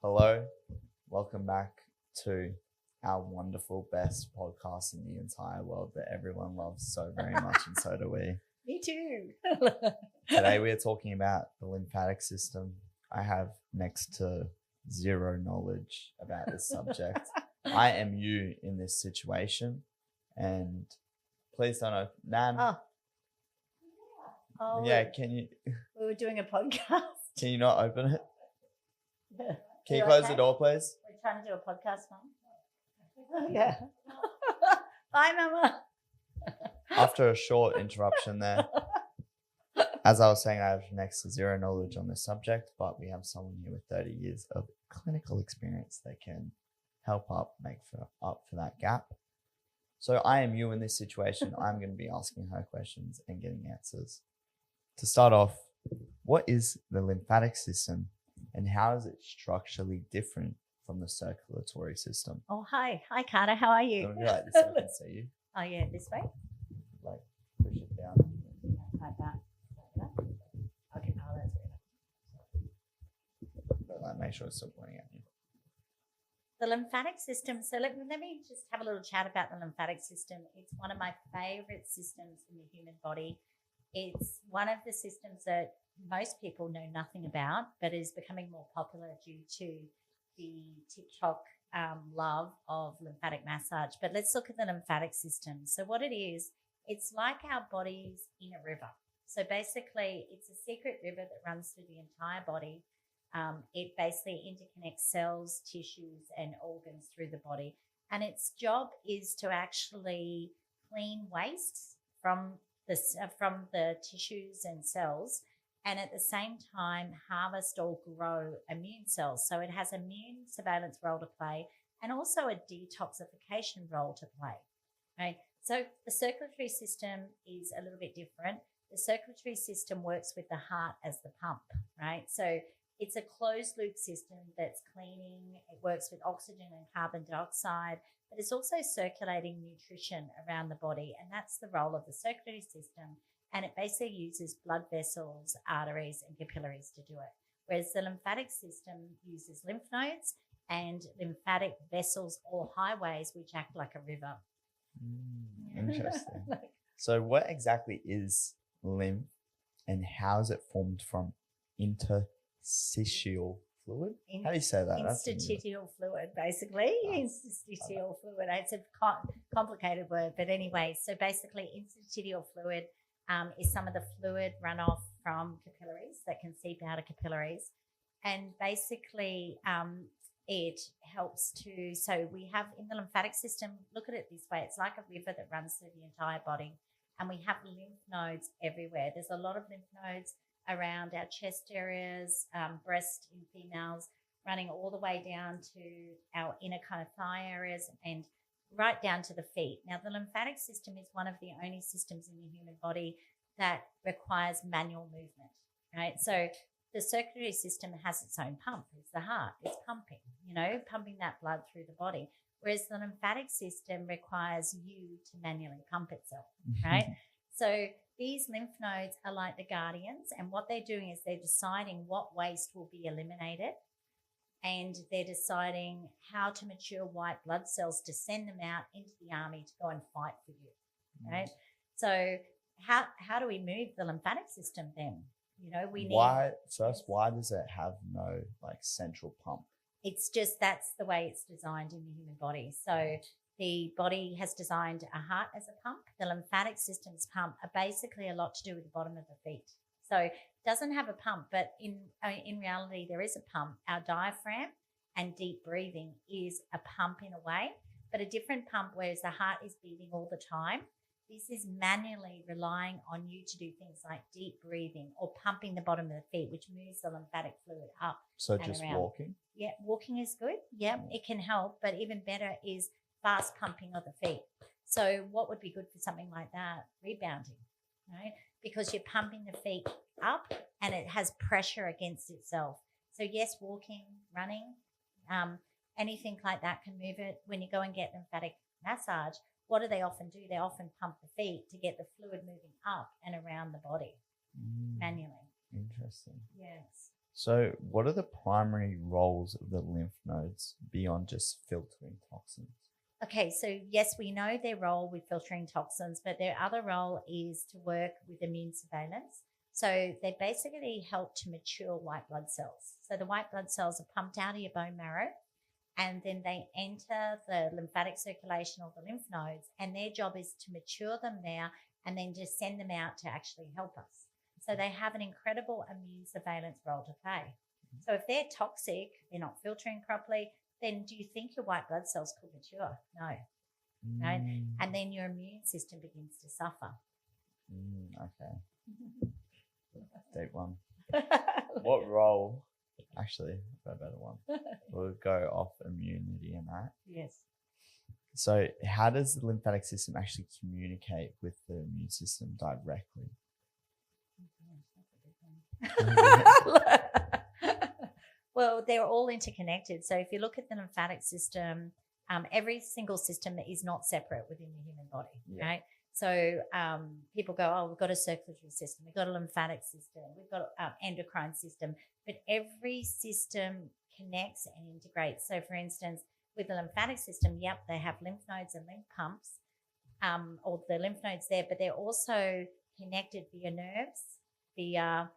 Hello, welcome back to our wonderful best podcast in the entire world that everyone loves so very much, and so do we. Me too. Today we are talking about the lymphatic system. I have next to zero knowledge about this subject. I am you in this situation, and please don't open. Nan, yeah, can you? We were doing a podcast. Can you not open it? Yeah. Can you You close okay? the door, please? We're trying to do a podcast, Mum. Yeah. Bye, Mama. After a short interruption there, as I was saying, I have next to zero knowledge on this subject, but we have someone here with 30 years of clinical experience that can help make up for that gap. So I am you in this situation. I'm going to be asking her questions and getting answers. To start off, what is the lymphatic system and how is it structurally different from the circulatory system? Oh, hi. Hi, Carter. How are you? Don't be like this so I can see you. Oh, yeah, this way? Like, push it down. Like that. Like that? Okay, oh, that's good. But like, make sure it's still pointing at you. The lymphatic system. So let me just have a little chat about the lymphatic system. It's one of my favorite systems in the human body. It's one of the systems that most people know nothing about, but is becoming more popular due to the TikTok love of lymphatic massage. But let's look at the lymphatic system. So what it is, it's like our bodies in a river. So basically, it's a secret river that runs through the entire body. It basically interconnects cells, tissues, and organs through the body. And its job is to actually clean wastes from the tissues and cells, and at the same time harvest or grow immune cells. So it has immune surveillance role to play and also a detoxification role to play. Right? So the circulatory system is a little bit different. The circulatory system works with the heart as the pump, right? So it's a closed loop system that's cleaning. It works with oxygen and carbon dioxide, but it's also circulating nutrition around the body. And that's the role of the circulatory system. And it basically uses blood vessels, arteries, and capillaries to do it. Whereas the lymphatic system uses lymph nodes and lymphatic vessels or highways, which act like a river. Interesting. So what exactly is lymph and how is it formed from interstitial fluid? How do you say that? Interstitial fluid, basically. Interstitial fluid. It's a complicated word, but anyway, so basically interstitial fluid is some of the fluid runoff from capillaries that can seep out of capillaries. And basically it helps to, so we have in the lymphatic system, look at it this way, it's like a river that runs through the entire body. And we have lymph nodes everywhere. There's a lot of lymph nodes around our chest areas, breast in females, running all the way down to our inner kind of thigh areas and right down to the feet. Now, the lymphatic system is one of the only systems in the human body that requires manual movement, right? So the circulatory system has its own pump. It's the heart. It's pumping, pumping that blood through the body. Whereas the lymphatic system requires you to manually pump itself, right? So these lymph nodes are like the guardians, and what they're doing is they're deciding what waste will be eliminated, and they're deciding how to mature white blood cells to send them out into the army to go and fight for you, right? So how do we move the lymphatic system then? Why does it have no central pump? It's just that's the way it's designed in the human body. So the body has designed a heart as a pump. The lymphatic system's pump are basically a lot to do with the bottom of the feet. So it doesn't have a pump, but in reality, there is a pump. Our diaphragm and deep breathing is a pump in a way, but a different pump, whereas the heart is beating all the time. This is manually relying on you to do things like deep breathing or pumping the bottom of the feet, which moves the lymphatic fluid up. So just around. Walking? Yeah, walking is good. Yeah, it can help, but even better is fast pumping of the feet. So what would be good for something like that? Rebounding, right? Because you're pumping the feet up and it has pressure against itself. So yes, walking, running, anything like that can move it. When you go and get lymphatic massage, what do they often do? They often pump the feet to get the fluid moving up and around the body manually. Interesting. Yes. So, what are the primary roles of the lymph nodes beyond just filtering toxins? Okay, so yes, we know their role with filtering toxins, but their other role is to work with immune surveillance. So they basically help to mature white blood cells. So the white blood cells are pumped out of your bone marrow and then they enter the lymphatic circulation or the lymph nodes, and their job is to mature them there and then just send them out to actually help us. So they have an incredible immune surveillance role to play. So if they're toxic, they're not filtering properly, then do you think your white blood cells could mature? No. Right? And then your immune system begins to suffer. Okay. Deep one. What role? Actually, I've got a better one. We'll go off immunity and that. Yes. So, how does the lymphatic system actually communicate with the immune system directly? Well, they're all interconnected. So if you look at the lymphatic system, every single system is not separate within the human body, right? So people go, oh, we've got a circulatory system, we've got a lymphatic system, we've got an endocrine system, but every system connects and integrates. So for instance, with the lymphatic system, yep, they have lymph nodes and lymph pumps, or the lymph nodes there, but they're also connected via nerves, via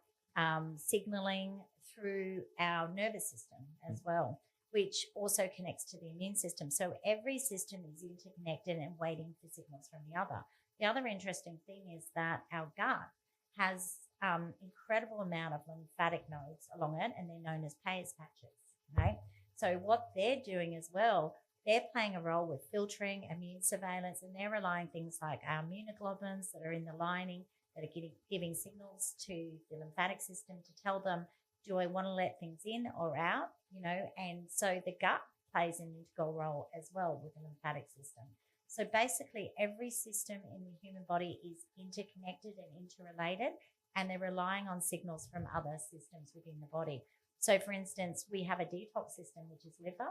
signaling through our nervous system as well, which also connects to the immune system. So every system is interconnected and waiting for signals from the other. The other interesting thing is that our gut has incredible amount of lymphatic nodes along it, and they're known as Peyer's patches, right? So what they're doing as well, they're playing a role with filtering, immune surveillance, and they're relying things like our immunoglobulins that are in the lining that are giving signals to the lymphatic system to tell them, do I want to let things in or out, and so the gut plays an integral role as well with the lymphatic system. So basically every system in the human body is interconnected and interrelated, and they're relying on signals from other systems within the body. So for instance, we have a detox system, which is liver,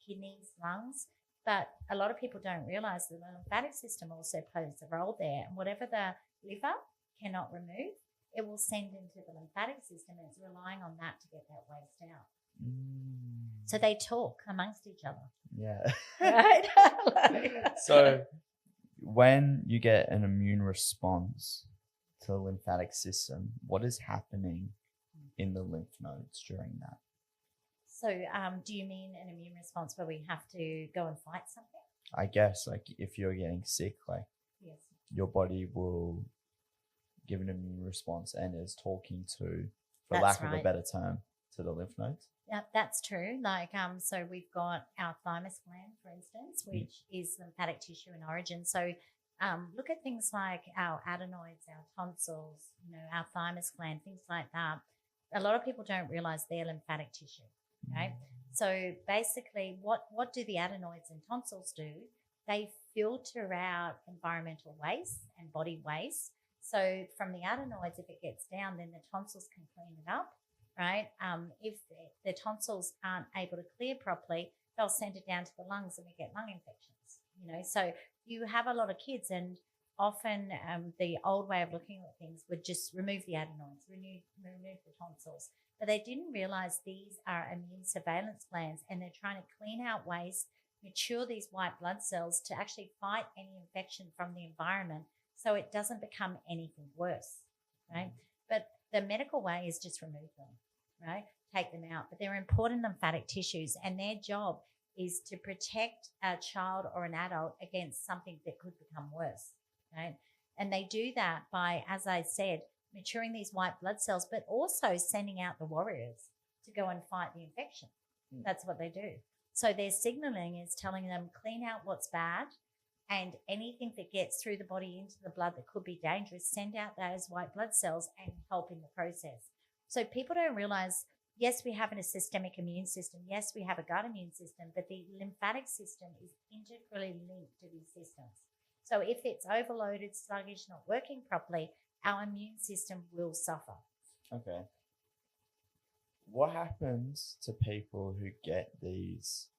kidneys, lungs, but a lot of people don't realize that the lymphatic system also plays a role there. And whatever the liver cannot remove, it will send into the lymphatic system, and it's relying on that to get that waste out. So they talk amongst each other. Yeah. Right? So when you get an immune response to the lymphatic system, what is happening in the lymph nodes during that? So do you mean an immune response where we have to go and fight something? I guess, like, if you're getting sick, like, yes, your body will give an immune response and is talking to, for That's lack of right. a better term, to the lymph nodes. Yeah, that's true. Like, so we've got our thymus gland, for instance, which is lymphatic tissue in origin. So look at things like our adenoids, our tonsils, our thymus gland, things like that. A lot of people don't realize they're lymphatic tissue, right? So basically what do the adenoids and tonsils do? They filter out environmental waste and body waste. So from the adenoids, if it gets down, then the tonsils can clean it up, right? If the tonsils aren't able to clear properly, they'll send it down to the lungs and we get lung infections, So you have a lot of kids, and often the old way of looking at things would just remove the adenoids, remove the tonsils. But they didn't realize these are immune surveillance glands, and they're trying to clean out waste, mature these white blood cells to actually fight any infection from the environment so it doesn't become anything worse, right? But the medical way is just remove them, right? Take them out. But they're important lymphatic tissues, and their job is to protect a child or an adult against something that could become worse, right? And they do that by, as I said, maturing these white blood cells, but also sending out the warriors to go and fight the infection. That's what they do. So their signaling is telling them, clean out what's bad, and anything that gets through the body into the blood that could be dangerous, send out those white blood cells and help in the process. So people don't realize, yes, we have a systemic immune system. Yes, we have a gut immune system, but the lymphatic system is integrally linked to these systems. So if it's overloaded, sluggish, not working properly, our immune system will suffer. Okay. What happens to people who get these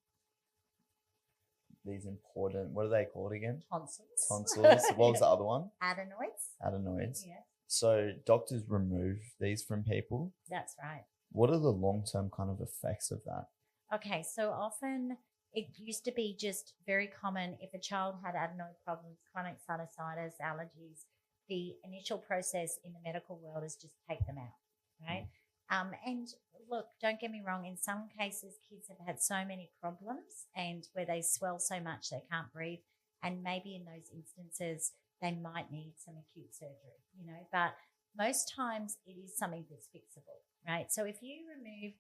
important, what are they called again? Tonsils. Tonsils. What was the other one? Adenoids. Adenoids. Yeah. So doctors remove these from people. That's right. What are the long-term kind of effects of that? Okay, so often it used to be just very common if a child had adenoid problems, chronic sinusitis, allergies, the initial process in the medical world is just take them out, right? And look, don't get me wrong, in some cases, kids have had so many problems and where they swell so much they can't breathe. And maybe in those instances, they might need some acute surgery, but most times it is something that's fixable, right? So if you remove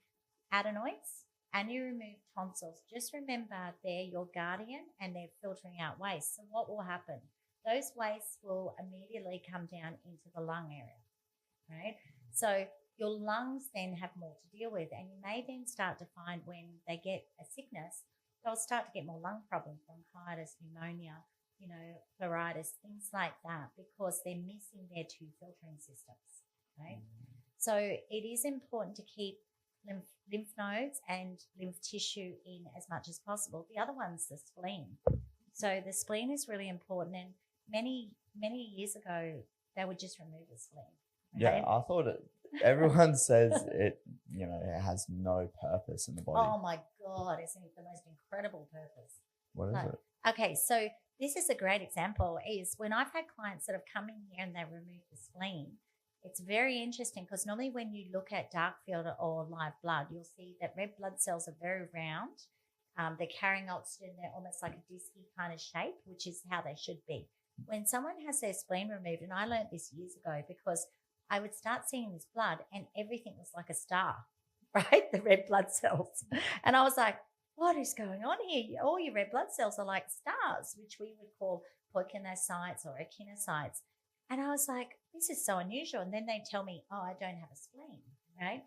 adenoids and you remove tonsils, just remember they're your guardian and they're filtering out waste. So what will happen? Those wastes will immediately come down into the lung area, right? So your lungs then have more to deal with, and you may then start to find when they get a sickness, they'll start to get more lung problems, bronchitis, pneumonia, pleuritis, things like that, because they're missing their two filtering systems, right? So it is important to keep lymph nodes and lymph tissue in as much as possible. The other one's the spleen. So the spleen is really important, and many years ago, they would just remove the spleen. Right? Yeah, I thought everyone says it, it has no purpose in the body. Oh my God, isn't it the most incredible purpose? What is it? Okay, so this is a great example is when I've had clients that have come in here and they remove the spleen, it's very interesting because normally when you look at dark field or live blood, you'll see that red blood cells are very round. They're carrying oxygen. They're almost like a disky kind of shape, which is how they should be. When someone has their spleen removed, and I learned this years ago because I would start seeing this blood and everything was like a star, right? The red blood cells. And I was like, what is going on here? All your red blood cells are like stars, which we would call poikilocytes or echinocytes. And I was like, this is so unusual. And then they tell me, oh, I don't have a spleen, right?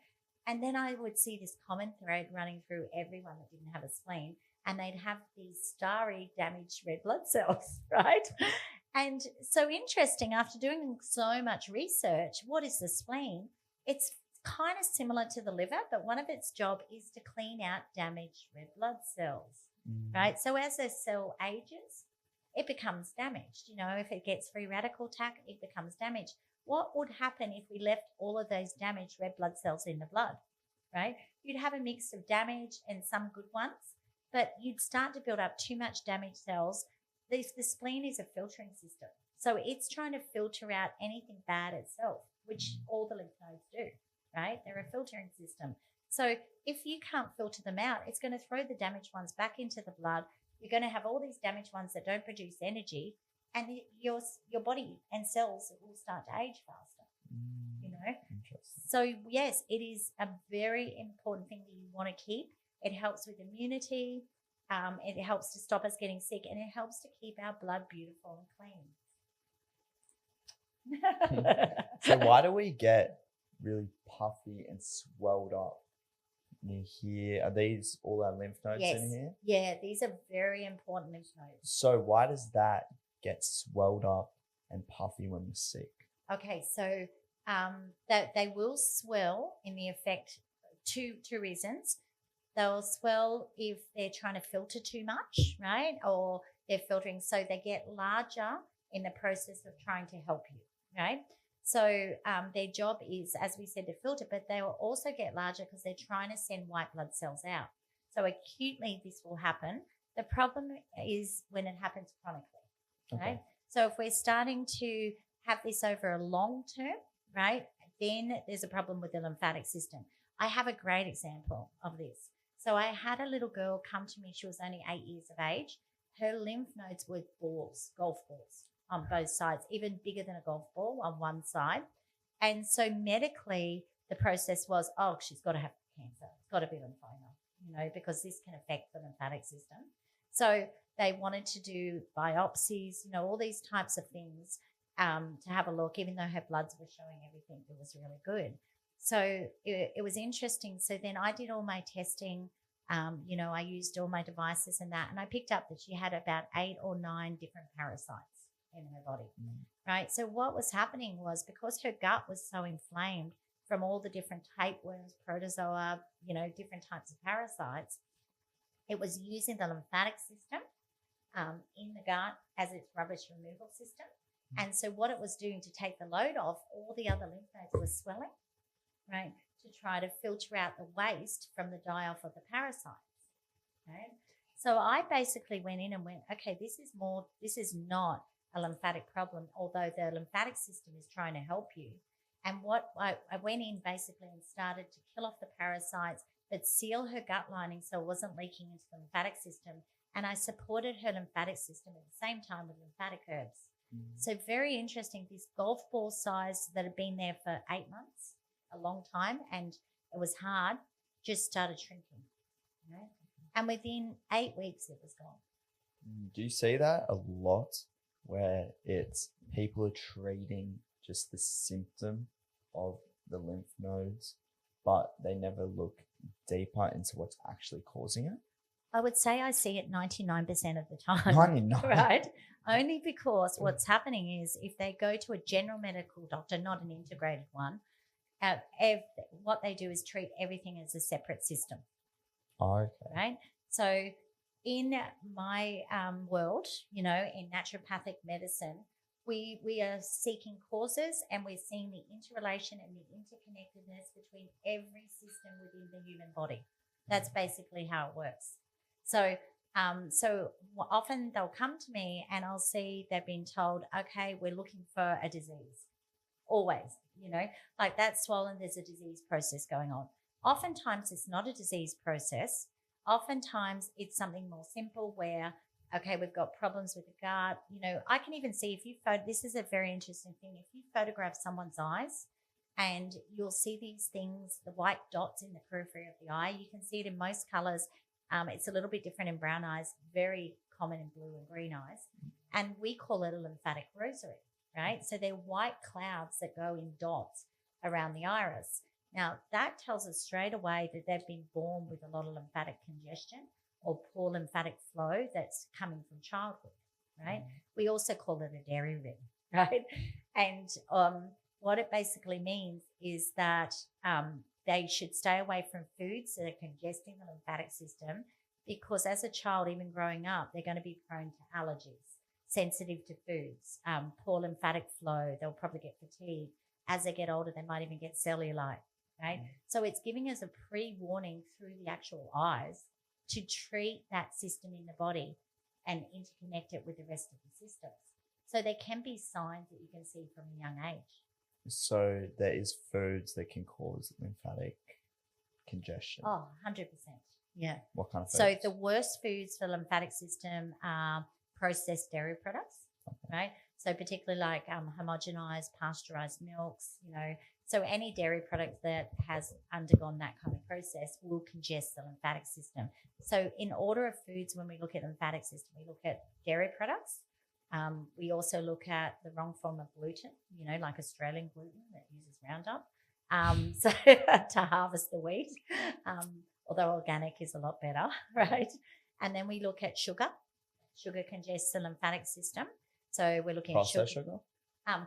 And then I would see this common thread running through everyone that didn't have a spleen, and they'd have these starry damaged red blood cells, right? And so interesting, after doing so much research, what is the spleen? It's kind of similar to the liver, but one of its job is to clean out damaged red blood cells, right? So as a cell ages, it becomes damaged. If it gets free radical attack, it becomes damaged. What would happen if we left all of those damaged red blood cells in the blood, right? You'd have a mix of damaged and some good ones, but you'd start to build up too much damaged cells. The spleen is a filtering system. So it's trying to filter out anything bad itself, which all the lymph nodes do, right? They're a filtering system. So if you can't filter them out, it's going to throw the damaged ones back into the blood. You're going to have all these damaged ones that don't produce energy, and your body and cells will start to age faster, Interesting. So yes, it is a very important thing that you want to keep. It helps with immunity. It helps to stop us getting sick, and it helps to keep our blood beautiful and clean. So why do we get really puffy and swelled up near here? Are these all our lymph nodes in here? Yeah, these are very important lymph nodes. So why does that get swelled up and puffy when we're sick? Okay, so that they will swell in the effect two reasons. They'll swell if they're trying to filter too much, right? Or they're filtering, so they get larger in the process of trying to help you, right? So their job is, as we said, to filter, but they will also get larger because they're trying to send white blood cells out. So acutely this will happen. The problem is when it happens chronically, right? Okay. So if we're starting to have this over a long term, right, then there's a problem with the lymphatic system. I have a great example of this. So I had a little girl come to me. She was only 8 years of age. Her lymph nodes were balls, golf balls on both sides, even bigger than a golf ball on one side. And so medically, the process was, oh, she's got to have cancer. It's got to be lymphoma, because this can affect the lymphatic system. So they wanted to do biopsies, all these types of things to have a look, even though her bloods were showing everything that was really good. So it was interesting. So then I did all my testing. I used all my devices and that, and I picked up that she had about 8 or 9 different parasites in her body, right? So what was happening was because her gut was so inflamed from all the different tapeworms, protozoa, different types of parasites, it was using the lymphatic system in the gut as its rubbish removal system. And so what it was doing to take the load off, all the other lymph nodes were swelling, right, to try to filter out the waste from the die-off of the parasites, right? So I basically went in and went, okay, this is not a lymphatic problem, although the lymphatic system is trying to help you. And what I went in basically and started to kill off the parasites, but seal her gut lining so it wasn't leaking into the lymphatic system. And I supported her lymphatic system at the same time with lymphatic herbs. So very interesting, this golf ball size that had been there for 8 months, a long time, and it was hard, just started shrinking. Right? And within 8 weeks, it was gone. Do you see that a lot where it's people are treating just the symptom of the lymph nodes, but they never look deeper into what's actually causing it? I would say I see it 99% of the time. 99. Right? Only because what's happening is if they go to a general medical doctor, not an integrated one, what they do is treat everything as a separate system. Okay. Right? So in my world, in naturopathic medicine, we are seeking causes, and we're seeing the interrelation and the interconnectedness between every system within the human body. That's basically how it works. So often they'll come to me and I'll see they've been told, okay, we're looking for a disease. Always, like that's swollen, there's a disease process going on. Oftentimes it's not a disease process. Oftentimes it's something more simple where, okay, we've got problems with the gut. I can even see this is a very interesting thing. If you photograph someone's eyes, and you'll see these things, the white dots in the periphery of the eye, you can see it in most colors. It's a little bit different in brown eyes, very common in blue and green eyes. And we call it a lymphatic rosary, right? So they're white clouds that go in dots around the iris. Now, that tells us straight away that they've been born with a lot of lymphatic congestion or poor lymphatic flow that's coming from childhood, right? We also call it a dairy rim, right? And what it basically means is that they should stay away from foods that are congesting the lymphatic system, because as a child, even growing up, they're going to be prone to allergies, sensitive to foods, poor lymphatic flow. They'll probably get fatigue. As they get older, they might even get cellulite, right? So it's giving us a pre-warning through the actual eyes to treat that system in the body and interconnect it with the rest of the systems. So there can be signs that you can see from a young age. So there is foods that can cause lymphatic congestion. Oh, 100%. Yeah. What kind of foods? So the worst foods for the lymphatic system are processed dairy products, right? So particularly like homogenized, pasteurized milks, so any dairy product that has undergone that kind of process will congest the lymphatic system. So in order of foods, when we look at lymphatic system, we look at dairy products. We also look at the wrong form of gluten, like Australian gluten that uses Roundup, so to harvest the wheat, although organic is a lot better, right? And then we look at sugar. Sugar congests the lymphatic system. So we're looking at sugar.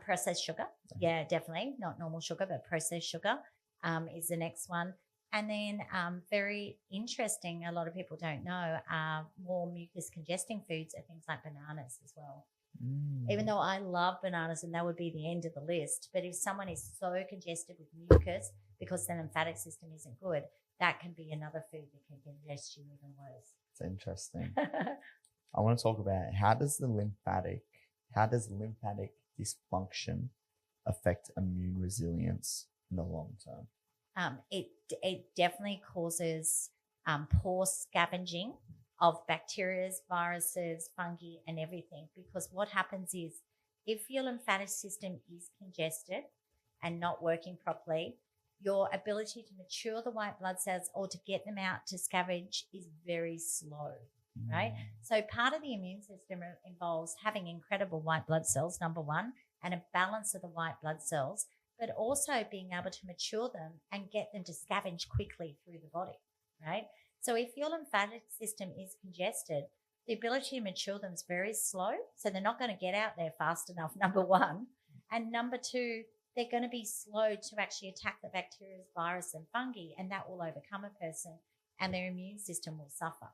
Processed sugar. Yeah, definitely. Not normal sugar, but processed sugar is the next one. And then very interesting, a lot of people don't know, more mucus congesting foods are things like bananas as well. Even though I love bananas and that would be the end of the list, but if someone is so congested with mucus because the lymphatic system isn't good, that can be another food that can congest you even worse. It's interesting. I want to talk about how does lymphatic dysfunction affect immune resilience in the long term? It definitely causes poor scavenging of bacteria, viruses, fungi, and everything. Because what happens is if your lymphatic system is congested and not working properly, your ability to mature the white blood cells or to get them out to scavenge is very slow, right? So part of the immune system involves having incredible white blood cells, number one, and a balance of the white blood cells, but also being able to mature them and get them to scavenge quickly through the body, right? So if your lymphatic system is congested, the ability to mature them is very slow. So they're not going to get out there fast enough, number one. And number two, they're going to be slow to actually attack the bacteria, virus, and fungi, and that will overcome a person and their immune system will suffer,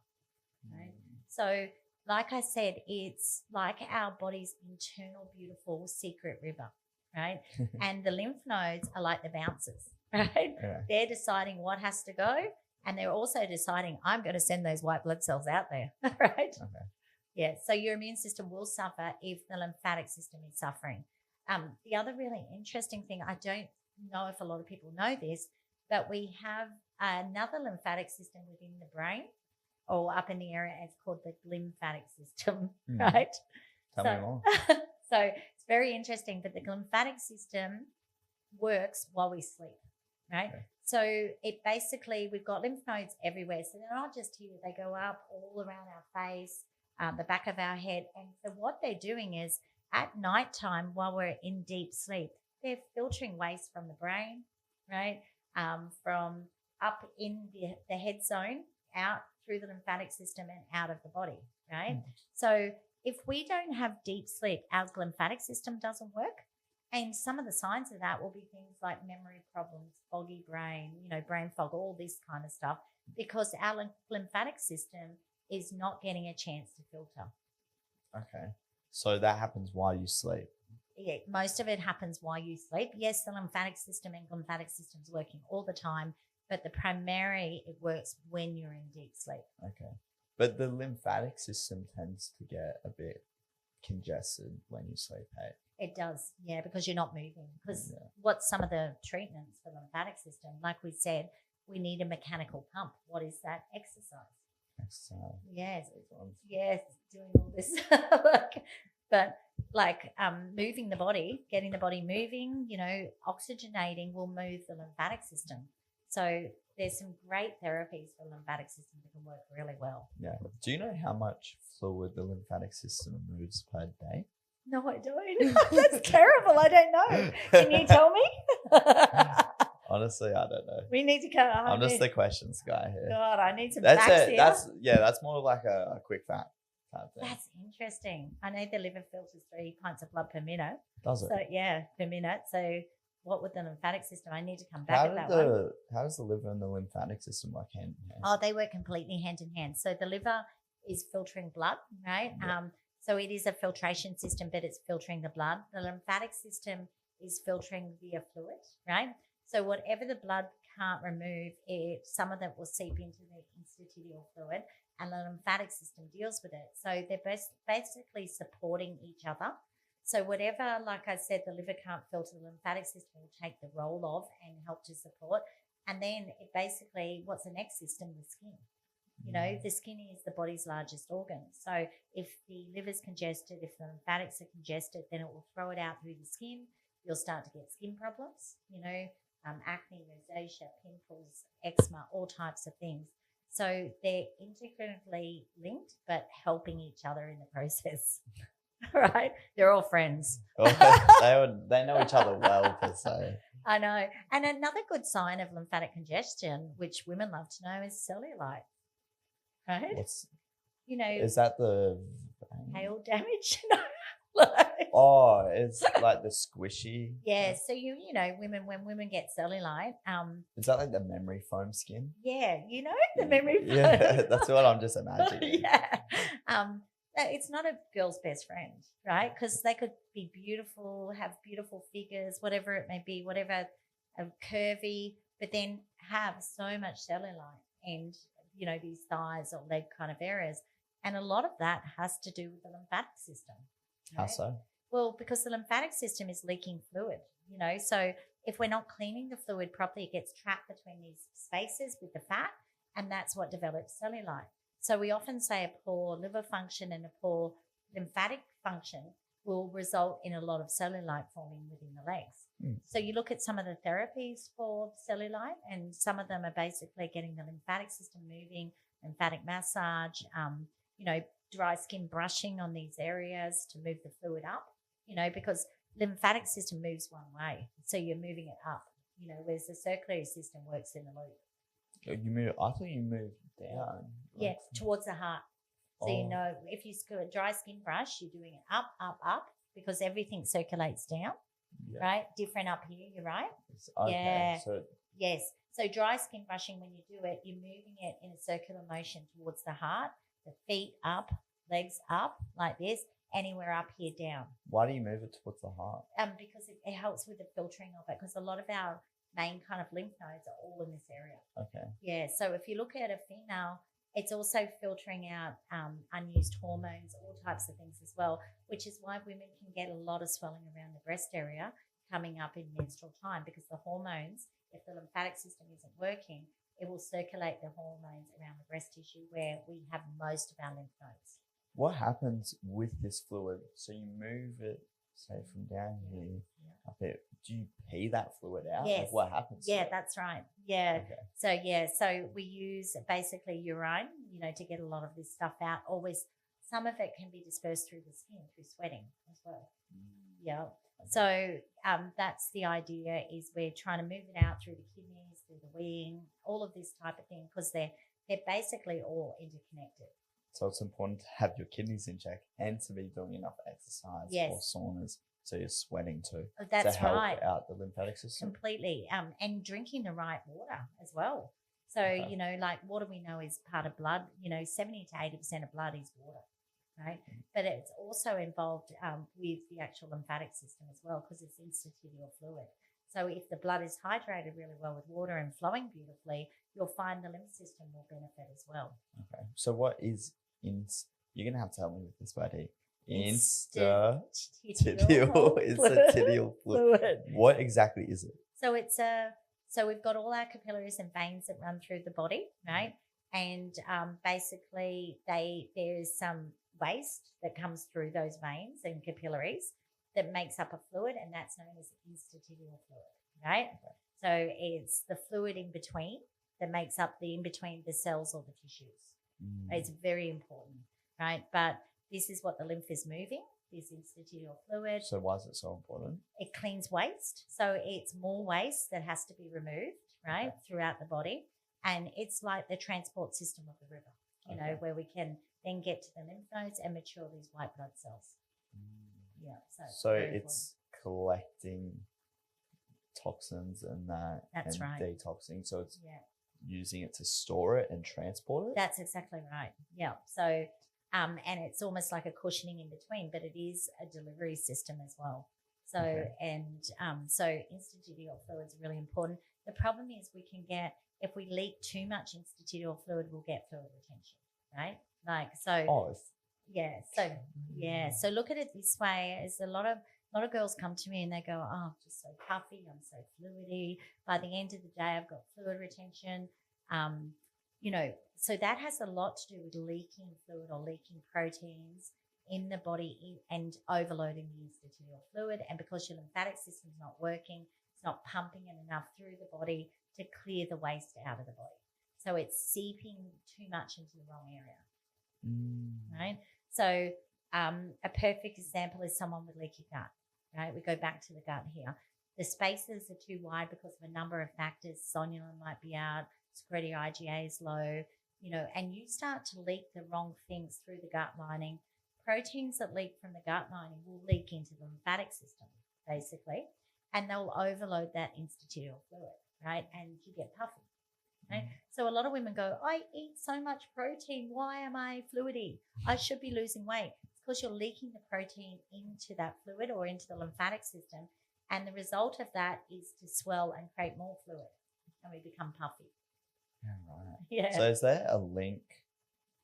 right? So like I said, it's like our body's internal beautiful secret river, right? And the lymph nodes are like the bouncers, right? Yeah. They're deciding what has to go, and they're also deciding, I'm going to send those white blood cells out there, right? Okay. Yeah, so your immune system will suffer if the lymphatic system is suffering. The other really interesting thing, I don't know if a lot of people know this, but we have another lymphatic system within the brain, or up in the area, it's called the lymphatic system, right? Tell me more. So it's very interesting, but the lymphatic system works while we sleep, right? Okay. So it basically, we've got lymph nodes everywhere. So they're not just here, they go up all around our face, the back of our head. And so what they're doing is at nighttime, while we're in deep sleep, they're filtering waste from the brain, right? From up in the head zone, out through the lymphatic system and out of the body, right? So if we don't have deep sleep, our lymphatic system doesn't work. And some of the signs of that will be things like memory problems, foggy brain, brain fog, all this kind of stuff, because our lymphatic system is not getting a chance to filter. Okay. So that happens while you sleep. Yeah, most of it happens while you sleep. Yes, the lymphatic system and lymphatic system's working all the time, but it works when you're in deep sleep. Okay. But the lymphatic system tends to get a bit congested when you sleep, hey? It does, yeah, because you're not moving. Because what's some of the treatments for the lymphatic system? Like we said, we need a mechanical pump. What is that? Exercise. Yes, doing all this work. But like moving the body, getting the body moving, oxygenating will move the lymphatic system. So there's some great therapies for the lymphatic system that can work really well. Yeah. Do you know how much fluid the lymphatic system moves per day? No, I don't. That's terrible. I don't know. Can you tell me? Honestly, I don't know. We need to go. I'm just the questions guy here. God, I need some facts here. That's more like a quick fact type thing. That's interesting. I know the liver filters 3 pints of blood per minute. Does it? So yeah, per minute. So what with the lymphatic system? I need to come back at that one. How does the liver and the lymphatic system work hand in hand? Oh, they work completely hand in hand. So the liver is filtering blood, right? Yeah. So it is a filtration system, but it's filtering the blood. The lymphatic system is filtering via fluid, right? So whatever the blood can't remove, some of that will seep into the interstitial fluid, and the lymphatic system deals with it. So they're basically supporting each other. So whatever, like I said, the liver can't filter, the lymphatic system will take the role of and help to support. And then it basically, what's the next system? The skin. The skin is the body's largest organ. So if the liver's congested, if the lymphatics are congested, then it will throw it out through the skin. You'll start to get skin problems, acne, rosacea, pimples, eczema, all types of things. So they're integrally linked, but helping each other in the process, right? They're all friends. They know each other well, per se. I know. And another good sign of lymphatic congestion, which women love to know, is cellulite. Right? Is that the hail damage? It's like the squishy. Yeah, so when women get cellulite, is that like the memory foam skin? Yeah, the memory foam. Yeah, that's what I'm just imagining. Yeah. It's not a girl's best friend, right? Because they could be beautiful, have beautiful figures, whatever it may be, whatever, curvy, but then have so much cellulite and these thighs or leg kind of areas. And a lot of that has to do with the lymphatic system. Right? How so? Well, because the lymphatic system is leaking fluid, so if we're not cleaning the fluid properly, it gets trapped between these spaces with the fat, and that's what develops cellulite. So we often say a poor liver function and a poor lymphatic function will result in a lot of cellulite forming within the legs. So you look at some of the therapies for cellulite, and some of them are basically getting the lymphatic system moving, lymphatic massage, dry skin brushing on these areas to move the fluid up, because lymphatic system moves one way. So you're moving it up, whereas the circulatory system works in a loop. I thought you moved down. Yeah, towards the heart. So, if you do a dry skin brush, you're doing it up, up, up, because everything circulates down, right? Different up here, you're right. Okay, yeah. Yes. So dry skin brushing, when you do it, you're moving it in a circular motion towards the heart, the feet up, legs up like this, anywhere up here down. Why do you move it towards the heart? Because it helps with the filtering of it, because a lot of our main kind of lymph nodes are all in this area. Okay. Yeah, so if you look at a female, it's also filtering out unused hormones, all types of things as well, which is why women can get a lot of swelling around the breast area coming up in menstrual time, because the hormones, if the lymphatic system isn't working, it will circulate the hormones around the breast tissue where we have most of our lymph nodes. What happens with this fluid? So you move it, say, from down here up here. Do you pee that fluid out? Yes. Like, what happens? Yeah, that's right. Yeah. Okay. So we use basically urine, to get a lot of this stuff out. Always, some of it can be dispersed through the skin, through sweating as well. Yeah. So that's the idea, is we're trying to move it out through the kidneys, through the weeing, all of this type of thing, because they're basically all interconnected. So it's important to have your kidneys in check and to be doing enough exercise or saunas, so you're sweating too. That's to help right. out the lymphatic system. Completely. And drinking the right water as well. So, like water we know is part of blood. 70 to 80% of blood is water, right? But it's also involved with the actual lymphatic system as well, because it's interstitial fluid. So if the blood is hydrated really well with water and flowing beautifully, you'll find the lymph system will benefit as well. Okay. So what is you're going to have to help me with this word here. Interstitial fluid. What exactly is it? So so we've got all our capillaries and veins that run through the body, right? And basically there's some waste that comes through those veins and capillaries that makes up a fluid, and that's known as interstitial fluid, right? Okay. So it's the fluid in between that makes up the in between the cells or the tissues. It's very important, right? But this is what the lymph is moving, this interstitial fluid. So why is it so important? It cleans waste. So it's more waste that has to be removed, right, throughout the body. And it's like the transport system of the river, where we can then get to the lymph nodes and mature these white blood cells. Yeah. So it's collecting toxins and that. That's right. Detoxing. So it's using it to store it and transport it? That's exactly right. Yeah. So, and it's almost like a cushioning in between, but it is a delivery system as well. So, so interstitial fluid is really important. The problem is if we leak too much interstitial fluid, we'll get fluid retention, right? So look at it this way: is a lot of girls come to me and they go, "Oh, I'm just so puffy, I'm so fluidy. By the end of the day, I've got fluid retention." So that has a lot to do with leaking fluid or leaking proteins in the body and overloading the interstitial fluid. And because your lymphatic system's not working, it's not pumping it enough through the body to clear the waste out of the body. So it's seeping too much into the wrong area, right? So a perfect example is someone with leaky gut, right? We go back to the gut here. The spaces are too wide because of a number of factors. Sonulin might be out, secretory IgA is low, and you start to leak the wrong things through the gut lining. Proteins that leak from the gut lining will leak into the lymphatic system, basically, and they'll overload that interstitial fluid, right? And you get puffy, right? So a lot of women go, I eat so much protein. Why am I fluidy? I should be losing weight. It's because you're leaking the protein into that fluid or into the lymphatic system. And the result of that is to swell and create more fluid, and we become puffy. Yeah, right. Yeah. So is there a link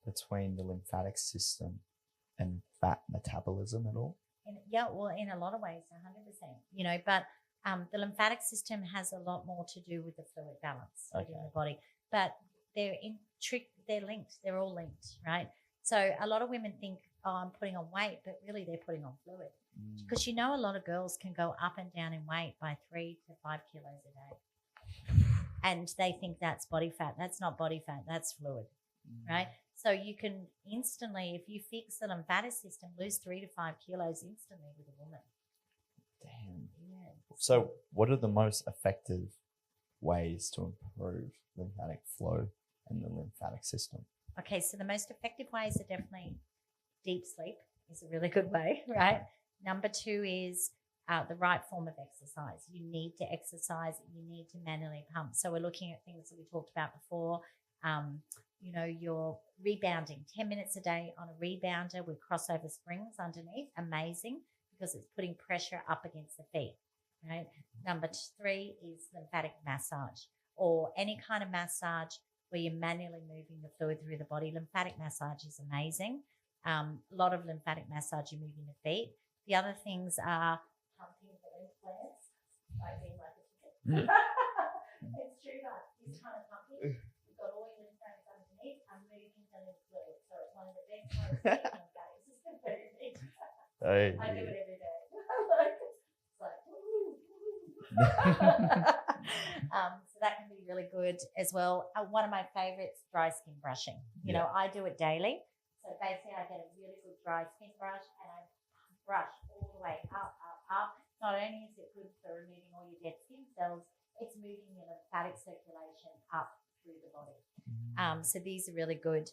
between the lymphatic system and fat metabolism at all? In a lot of ways, 100%. But the lymphatic system has a lot more to do with the fluid balance within the body. But they're linked. They're all linked, right? So a lot of women think, oh, I'm putting on weight, but really they're putting on fluid. Because a lot of girls can go up and down in weight by 3 to 5 kilos a day. And they think that's body fat. That's not body fat. That's fluid, right? So you can instantly, if you fix the lymphatic system, lose 3 to 5 kilos instantly with a woman. Damn. Yeah. So what are the most effective ways to improve lymphatic flow in the lymphatic system? Okay, so the most effective ways are definitely deep sleep is a really good way, right? Number 2 is the right form of exercise. You need to exercise. You need to manually pump. So we're looking at things that we talked about before, You're rebounding 10 minutes a day on a rebounder with crossover springs underneath. Amazing, because it's putting pressure up against the feet, right? Number 3 is lymphatic massage, or any kind of massage where you're manually moving the fluid through the body. Lymphatic massage is amazing. A lot of lymphatic massage, you're moving the feet. The other things are pumping the lymph glands, like being like a chicken. It's true, like this kind of pumping. You've got all your lymph glands underneath. I'm moving the lymph fluid. So it's one of the best ways to get lymphatic system. I do it every day. It's like, woo, woo. So that can be really good as well. One of my favorites, dry skin brushing. I do it daily. So basically I get a really good dry skin brush and I brush all the way up, up, up. Not only is it good for removing all your dead skin cells, it's moving your lymphatic circulation up through the body. So these are really good.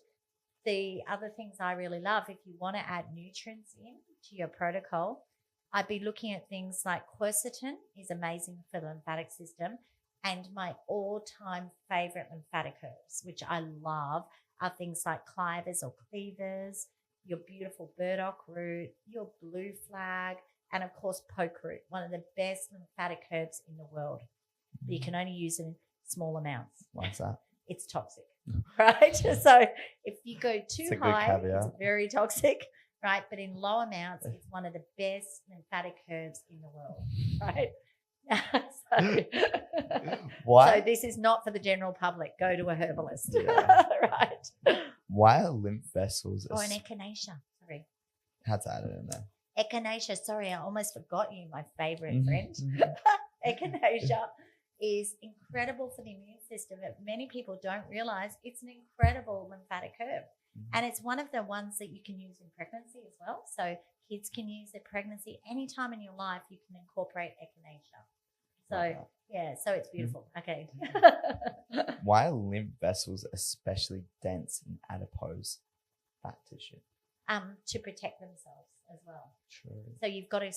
The other things I really love, if you want to add nutrients in to your protocol, I'd be looking at things like quercetin is amazing for the lymphatic system. And my all-time favorite lymphatic herbs, which I love, are things like clivers or cleavers, your beautiful burdock root, your blue flag, and of course poke root, one of the best lymphatic herbs in the world. But you can only use it in small amounts. What's that? It's toxic, right? So if you go too high, it's very toxic, right? But in low amounts, it's one of the best lymphatic herbs in the world, right? So this is not for the general public. Go to a herbalist, right? Why are lymph vessels? Or an echinacea. Sorry. Had to add it in there. Echinacea. Sorry, I almost forgot you, my favorite friend. Echinacea is incredible for the immune system. But many people don't realize it's an incredible lymphatic herb. And it's one of the ones that you can use in pregnancy as well. So kids can use their pregnancy anytime in your life. You can incorporate echinacea. So so it's beautiful. Okay. Why are lymph vessels especially dense in adipose fat tissue? To protect themselves as well. True. So you've got to,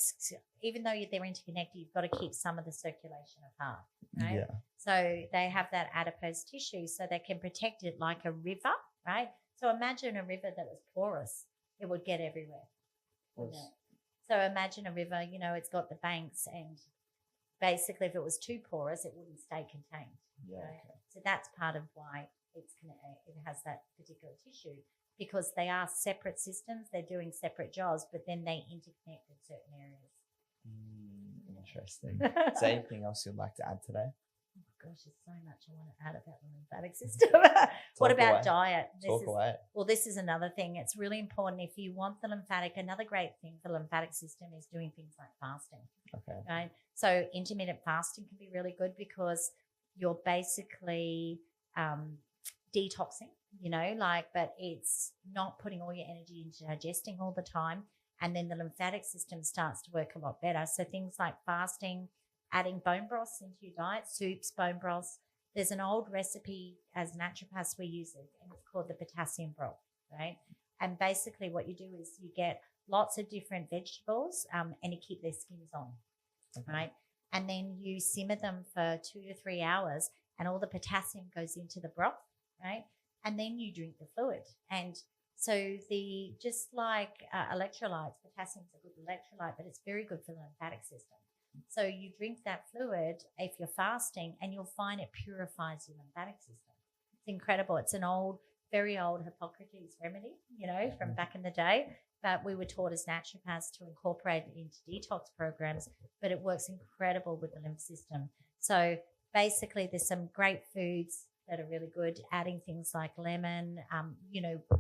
even though they're interconnected, you've got to keep some of the circulation apart, right? Yeah. So they have that adipose tissue, so they can protect it like a river, right? So imagine a river that was porous; it would get everywhere. So imagine a river, it's got the banks, and basically, if it was too porous, it wouldn't stay contained. Yeah. Right? Okay. So that's part of why it has that particular tissue, because they are separate systems. They're doing separate jobs, but then they interconnect in certain areas. Interesting. Is there anything else you'd like to add today? Oh my gosh, there's so much I want to add about the lymphatic system. What about diet? Well, this is another thing. It's really important if you want the lymphatic. Another great thing for the lymphatic system is doing things like fasting. Okay. Right. So intermittent fasting can be really good because you're basically detoxing, but it's not putting all your energy into digesting all the time. And then the lymphatic system starts to work a lot better. So things like fasting, adding bone broths into your diet, soups, bone broths. There's an old recipe as naturopaths we use it, and it's called the potassium broth, right? And basically what you do is you get lots of different vegetables and you keep their skins on, right? And then you simmer them for 2 to 3 hours and all the potassium goes into the broth, right? And then you drink the fluid. And so just like electrolytes, potassium is a good electrolyte, but it's very good for the lymphatic system. So you drink that fluid if you're fasting and you'll find it purifies your lymphatic system. It's incredible. It's an very old Hippocrates remedy, from back in the day, but we were taught as naturopaths to incorporate it into detox programs, but it works incredible with the lymph system. So basically there's some great foods that are really good, adding things like lemon.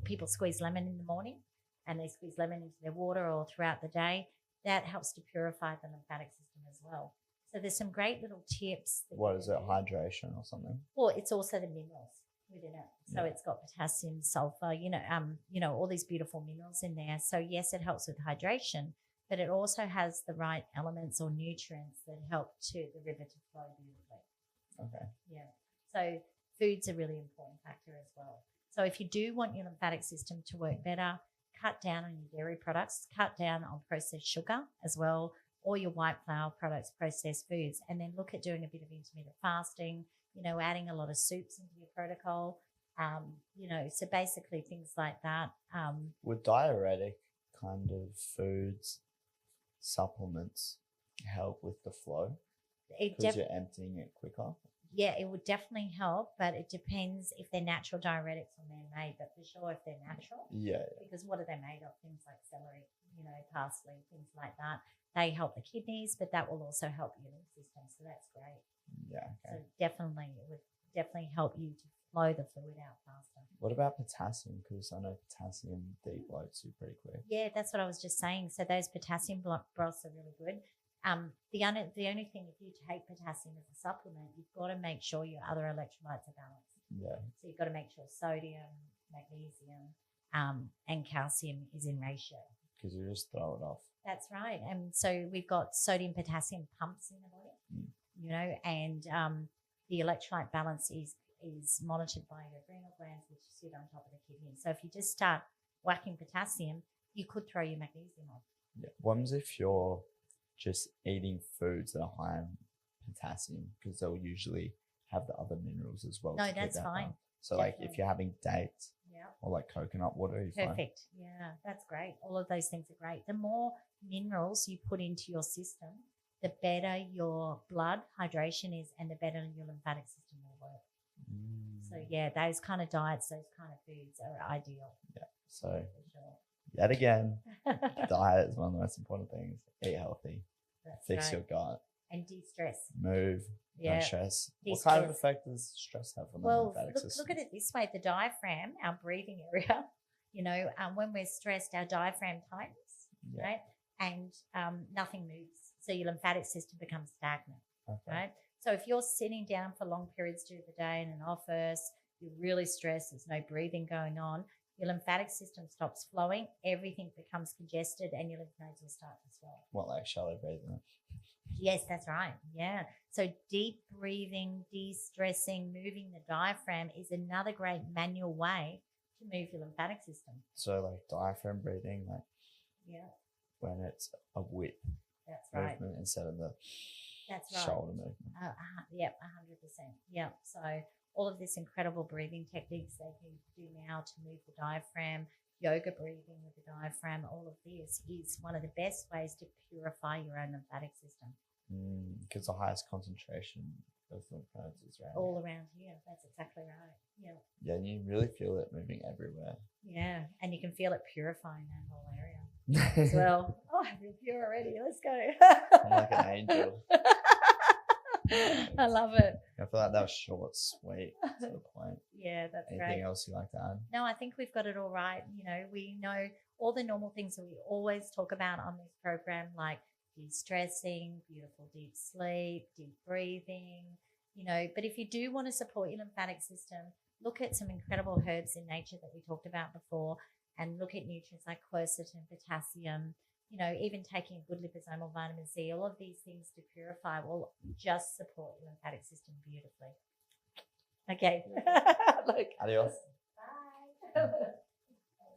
People squeeze lemon in the morning and they squeeze lemon into their water or throughout the day. That helps to purify the lymphatic system as well. So there's some great little tips. What is it, hydration or something? Well, it's also the minerals within it. So it's got potassium, sulfur, all these beautiful minerals in there. So yes, it helps with hydration, but it also has the right elements or nutrients that help the river to flow beautifully. Okay. Yeah. So food's a really important factor as well. So if you do want your lymphatic system to work better, cut down on your dairy products, cut down on processed sugar as well, or your white flour products, processed foods, and then look at doing a bit of intermittent fasting, adding a lot of soups into your protocol. So basically things like that. Would diuretic kind of foods, supplements help with the flow? Because you're emptying it quicker? Yeah, it would definitely help, but it depends if they're natural diuretics or man-made. But for sure, if they're natural, because what are they made of? Things like celery, parsley, things like that. They help the kidneys, but that will also help your lymph system. So that's great. Yeah. Okay. So definitely, it would definitely help you to flow the fluid out faster. What about potassium? Because I know potassium debloats you pretty quick. Yeah, that's what I was just saying. So those potassium broths are really good. The only thing, if you take potassium as a supplement, you've got to make sure your other electrolytes are balanced. Yeah. So you've got to make sure sodium, magnesium, and calcium is in ratio. Because you just throw it off. That's right. And so we've got sodium potassium pumps in the body, and the electrolyte balance is monitored by your adrenal glands, which sit on top of the kidney. So if you just start whacking potassium, you could throw your magnesium off. Yeah. What happens if you're just eating foods that are high in potassium? Because they'll usually have the other minerals as well. No, that's fine. So like if you're having dates or like coconut water, you're perfect. Fine. Yeah, that's great. All of those things are great. The more minerals you put into your system, the better your blood hydration is and the better your lymphatic system will work. So yeah, those kind of diets, those kind of foods are ideal. Yeah. So yet again, diet is one of the most important things. Eat healthy. Fix your gut. And de-stress. Move. Don't stress. De-stress. What kind of effect does stress have on the lymphatic system? Look at it this way. The diaphragm, our breathing area, when we're stressed, our diaphragm tightens, right? And nothing moves. So your lymphatic system becomes stagnant, right? So if you're sitting down for long periods during the day in an office, you're really stressed, there's no breathing going on, your lymphatic system stops flowing, everything becomes congested, and your lymph nodes will start to swell. What, like shallow breathing? Yes, that's right. Yeah. So deep breathing, de-stressing, moving the diaphragm is another great manual way to move your lymphatic system. So like diaphragm breathing, like when it's a whip movement instead of the shoulder movement. Yep, 100%. Yep. So all of this incredible breathing techniques that you do now to move the diaphragm, yoga breathing with the diaphragm, all of this is one of the best ways to purify your own lymphatic system. Because the highest concentration of lymph nodes is all around here. That's exactly right. Yeah. Yeah, and you really feel it moving everywhere. Yeah, and you can feel it purifying that whole area as well. Oh, I feel pure already. Let's go. I'm like an angel. I love it. I feel like that was short, sweet, to the point. Yeah, that's Anything great. Anything else you like to add? No, I think we've got it all right. We know all the normal things that we always talk about on this program, like de-stressing, beautiful deep sleep, deep breathing, but if you do want to support your lymphatic system, look at some incredible herbs in nature that we talked about before, and look at nutrients like quercetin, potassium, even taking a good liposomal vitamin C, all of these things to purify will just support your lymphatic system beautifully. Okay. Adios.